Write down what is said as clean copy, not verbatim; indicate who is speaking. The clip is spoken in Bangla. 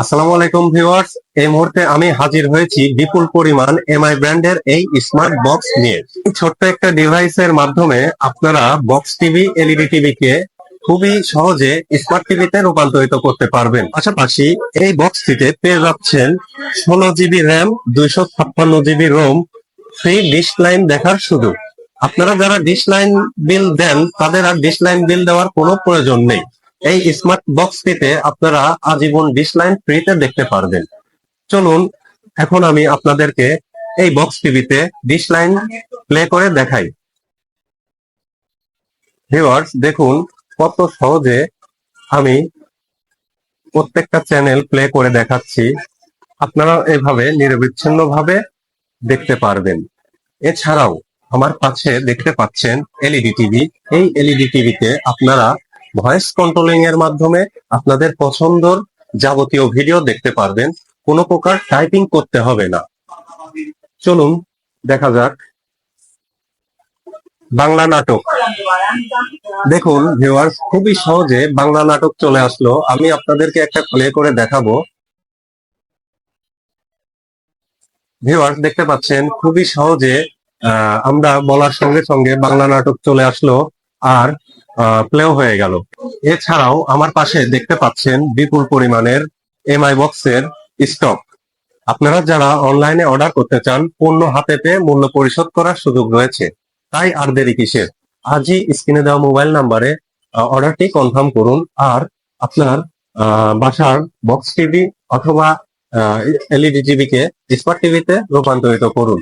Speaker 1: আসসালামু আলাইকুম ভিউয়ার্স। এই মুহূর্তে আমি হাজির হয়েছি বিপুল পরিমাণ এমআই ব্র্যান্ডের এই স্মার্ট বক্স নিয়ে। ছোট্ট একটা ডিভাইসের মাধ্যমে আপনারা বক্স টিভি, এলইডি টিভি কে খুবই সহজে স্মার্ট টিভিতে রূপান্তরিত করতে পারবেন। পাশাপাশি এই বক্সটিতে পেয়ে যাচ্ছেন 16 GB RAM, 256 GB ROM, free dish line দেখার সুযোগ। আপনারা যারা ডিশ লাইন বিল দেন তাদের আর ডিশ লাইন বিল দেওয়ার কোনো প্রয়োজন নেই। এই স্মার্ট বক্সটিতে আপনারা আজীবন ডিশ লাইন ফ্রিতে দেখতে পারবেন। চলুন এখন আমি আপনাদেরকে এই বক্স টিভিতে ডিশ লাইন প্লে করে দেখাই। ভিউয়ার্স দেখুন কত সহজে আমি প্রত্যেকটা চ্যানেল প্লে করে দেখাচ্ছি। আপনারা এভাবে নিরবিচ্ছিন্ন ভাবে দেখতে পারবেন। এছাড়াও আমার কাছে দেখতে পাচ্ছেন এলইডি টিভি। এই এলইডি টিভিতে আপনারা ভয়েস কন্ট্রোলিং এর মাধ্যমে আপনাদের পছন্দর যাবতীয় ভিডিও দেখতে পারবেন। কোনো প্রকার টাইপিং করতে হবে না। চলুন দেখা যাক বাংলা নাটক। দেখুন ভিউয়ার্স খুবই সহজে বাংলা নাটক চলে আসলো। আমি আপনাদেরকে একটা প্লে করে দেখাবো। ভিউয়ার্স দেখতে পাচ্ছেন খুবই সহজে আমরা বলার সঙ্গে সঙ্গে বাংলা নাটক চলে আসলো আর প্লেও হয়ে গেল। এছাড়াও আমার পাশে দেখতে পাচ্ছেন বিপুল পরিমাণের এমআই বক্সের স্টক। আপনারা যারা অনলাইনে অর্ডার করতে চান পণ্য হাতে পেয়ে মূল্য পরিশোধ করার সুযোগ রয়েছে। তাই আর দেরি কিসের, আজই স্ক্রিনে দেওয়া মোবাইল নাম্বারে অর্ডারটি কনফার্ম করুন আর আপনার বাসার বক্স টিভি অথবা এলইডি টিভি কে স্মার্ট টিভিতে রূপান্তরিত করুন।